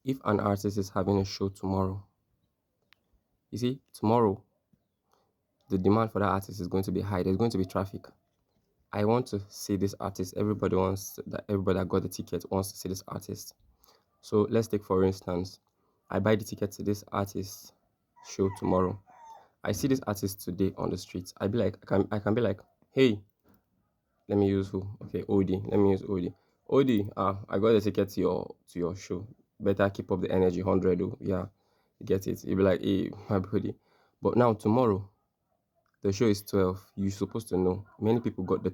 If an artist is having a show tomorrow, you see, tomorrow the demand for that artist is going to be high. There's going to be traffic. I want to see this artist. Everybody that got the ticket wants to see this artist. So let's take for instance, I buy the ticket to this artist show tomorrow. I see this artist today on the streets. I can be like, hey, let me use who? Okay, Odie. Let me use Odie. Odie, I got the ticket to your show. Better keep up the energy, 100. Oh, yeah, you get it. You'll be like, hey, my buddy. But now tomorrow, the show is 12. You're supposed to know. Many people got the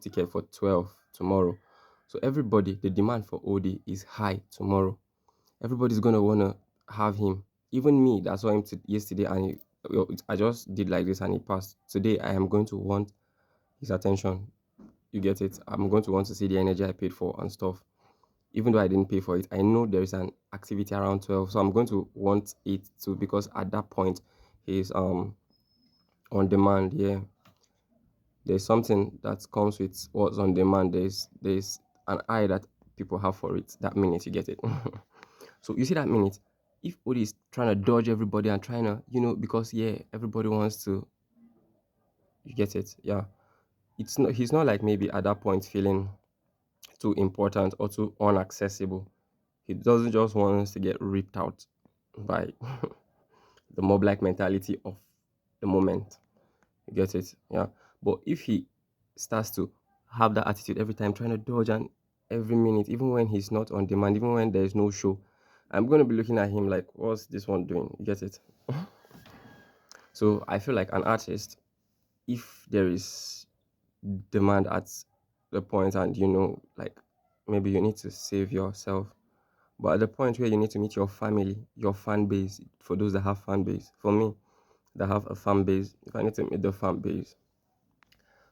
ticket for 12 tomorrow. So everybody, the demand for Odie is high tomorrow. Everybody's gonna wanna have him. Even me, that saw him yesterday, and I just did like this and he passed. Today, I am going to want his attention. You get it? I'm going to want to see the energy I paid for and stuff. Even though I didn't pay for it, I know there is an activity around 12, so I'm going to want it to, because at that point he's on demand. Yeah, there's something that comes with what's on demand. There's an eye that people have for it. That minute, you get it. So you see that minute, if Odi is trying to dodge everybody and trying to, because yeah, everybody wants to, you get it. Yeah, it's not. He's not like maybe at that point feeling too important or too unaccessible. He doesn't just want us to get ripped out by the mob like mentality of the moment. You get it? Yeah. But if he starts to have that attitude every time, trying to dodge and every minute, even when he's not on demand, even when there's no show, I'm going to be looking at him like, what's this one doing? You get it? So I feel like an artist, if there is demand at the point and like maybe you need to save yourself, but at the point where you need to meet your family, your fan base, for those that have fan base, for me, that have a fan base, if I need to meet the fan base,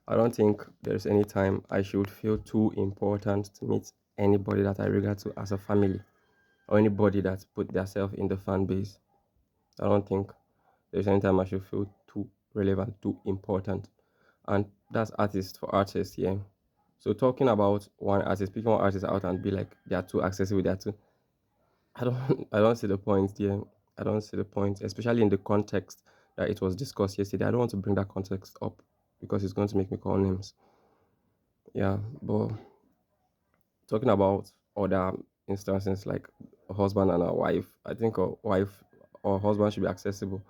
I don't think there's any time I should feel too important to meet anybody that I regard to as a family or anybody that put themselves in the fan base. I don't think there's any time I should feel too relevant, too important. And that's artist for artist, yeah. So talking about one artist, picking one artist out and be like they are too accessible, they are too, I don't I don't see the point, yeah. I don't see the point, especially in the context that it was discussed yesterday. I don't want to bring that context up because it's going to make me call names. Yeah, but talking about other instances like a husband and a wife, I think a wife or husband should be accessible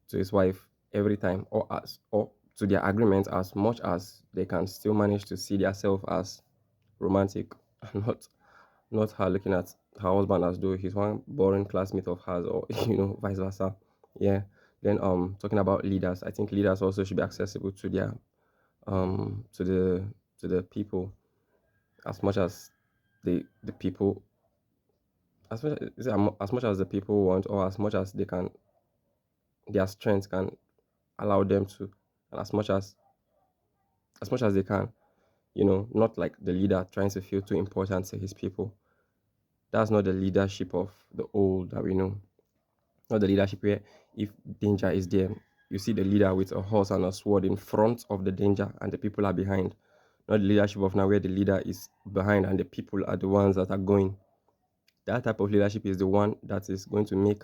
to his wife every time, or to their agreement, as much as they can still manage to see themselves as romantic and not her looking at her husband as though he's one boring classmate of hers, or vice versa. Yeah. Then talking about leaders, I think leaders also should be accessible to their to the people, as much as the people, as much as the people want, or as much as they can, their strength can allow them to, and as much as they can, not like the leader trying to feel too important to his people. That's not the leadership of the old that we know. Not the leadership where if danger is there, you see the leader with a horse and a sword in front of the danger and the people are behind. Not the leadership of now where the leader is behind and the people are the ones that are going. That type of leadership is the one that is going to make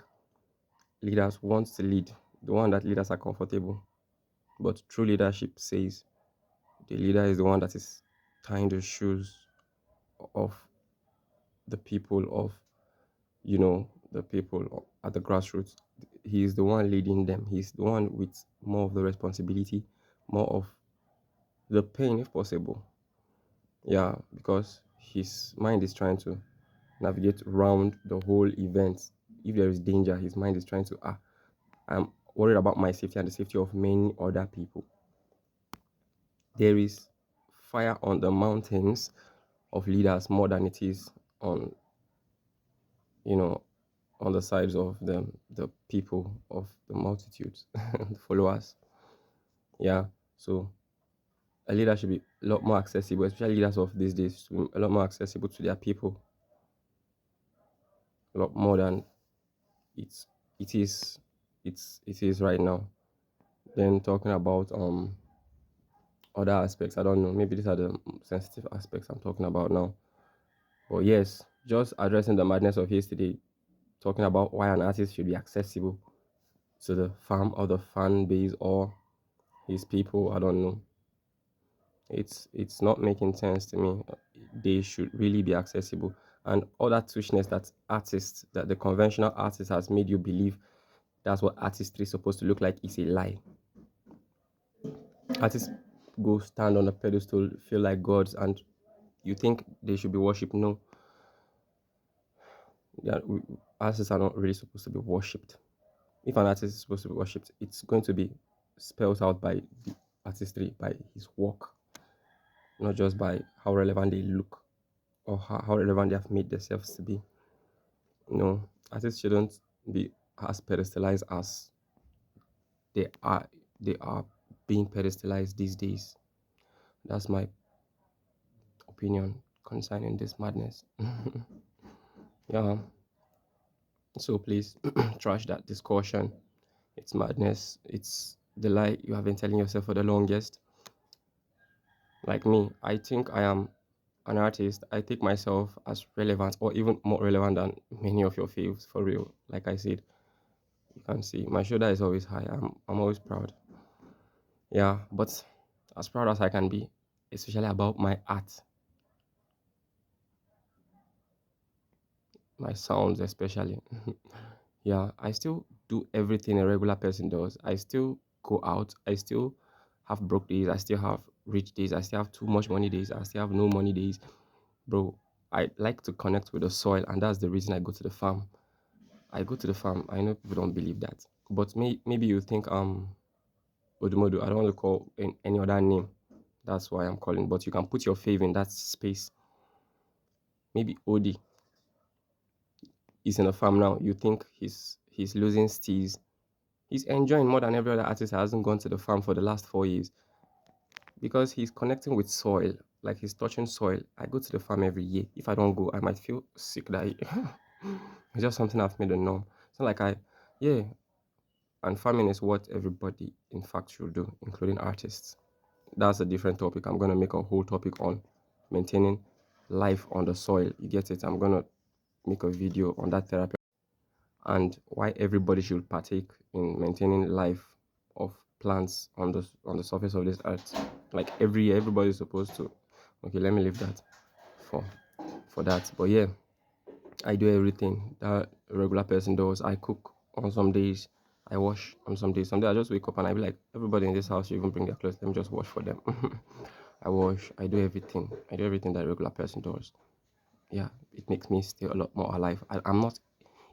leaders want to lead, the one that leaders are comfortable. But true leadership says the leader is the one that is tying the shoes of the people, of the people at the grassroots. He is the one leading them. He's the one with more of the responsibility, more of the pain if possible. Yeah, because his mind is trying to navigate around the whole event. If there is danger, his mind is trying to, I'm worried about my safety and the safety of many other people. There is fire on the mountains of leaders more than it is on, you know, on the sides of the people of the multitudes, the followers. Yeah. So a leader should be a lot more accessible, especially leaders of these days, to be a lot more accessible to their people, a lot more than it's it is it is right now. Then talking about other aspects, I don't know, maybe these are the sensitive aspects I'm talking about now. But yes, just addressing the madness of yesterday, talking about why an artist should be accessible to the fam or the fan base or his people. I don't know. It's not making sense to me. They should really be accessible. And all that tushness that artists, that the conventional artist has made you believe that's what artistry is supposed to look like is a lie. Artists go stand on a pedestal, feel like gods, and you think they should be worshipped. No, yeah, artists are not really supposed to be worshipped. If an artist is supposed to be worshipped, it's going to be spelled out by the artistry, by his work, not just by how relevant they look or how relevant they have made themselves to be. No, artists shouldn't be as pedestalized as they are. They are being pedestalized these days. That's my opinion concerning this madness. Yeah. So please trash that discussion. It's madness. It's the lie you have been telling yourself for the longest. Like me, I think I am an artist. I take myself as relevant or even more relevant than many of your faves for real. Like I said, you can see my shoulder is always high. I'm always proud. Yeah, but as proud as I can be, especially about my art, my sounds especially. Yeah, I still do everything a regular person does. I still go out. I still have broke days. I still have rich days. I still have too much money days. I still have no money days. Bro, I like to connect with the soil, and that's the reason I go to the farm. I go to the farm. I know people don't believe that, but maybe you think Odumodu. I don't want to call in any other name. That's why I'm calling. But you can put your fave in that space. Maybe Odi is in a farm now. You think he's losing steez. He's enjoying more than every other artist that hasn't gone to the farm for the last 4 years because he's connecting with soil, like he's touching soil. I go to the farm every year. If I don't go, I might feel sick that it's just something I've made a norm. It's not like yeah, and farming is what everybody, in fact, should do, including artists. That's a different topic. I'm going to make a whole topic on maintaining life on the soil. You get it? I'm going to make a video on that therapy and why everybody should partake in maintaining life of plants on the surface of this earth. Like every year, everybody's supposed to. Okay, let me leave that for that. But yeah, I do everything that a regular person does. I cook on some days. I wash on some days. Some days I just wake up and I be like, everybody in this house should even bring their clothes. Let me just wash for them. I wash. I do everything. I do everything that a regular person does. Yeah, it makes me stay a lot more alive. I'm not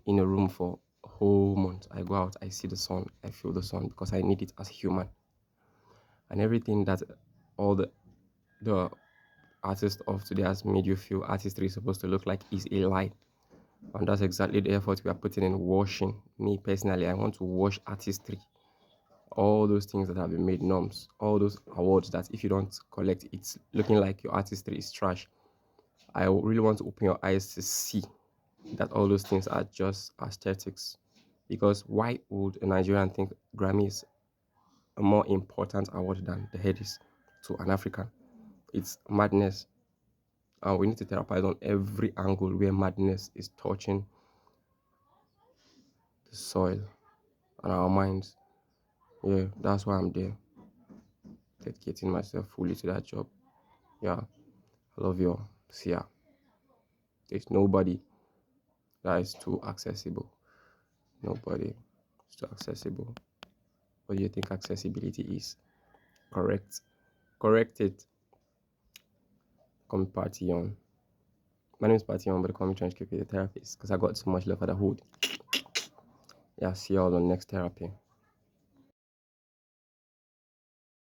in a room for a whole month. I go out, I see the sun, I feel the sun because I need it as a human. And everything that all the artist of today has made you feel artistry is supposed to look like is a lie. And that's exactly the effort we are putting in washing. Me personally, I want to wash artistry. All those things that have been made norms, all those awards that if you don't collect, it's looking like your artistry is trash. I really want to open your eyes to see that all those things are just aesthetics. Because why would a Nigerian think Grammy is a more important award than the Headies to an African? It's madness. And we need to therapize on every angle where madness is touching the soil and our minds. Yeah, that's why I'm there. Dedicating myself fully to that job. Yeah, I love you all. See ya. There's nobody that is too accessible. Nobody is too accessible. What do you think accessibility is? Correct. Correct it. Call me Party On. My name is Party On, but call me Trench Keep the therapist because I got so much love for the hood. Yeah, see y'all on next therapy.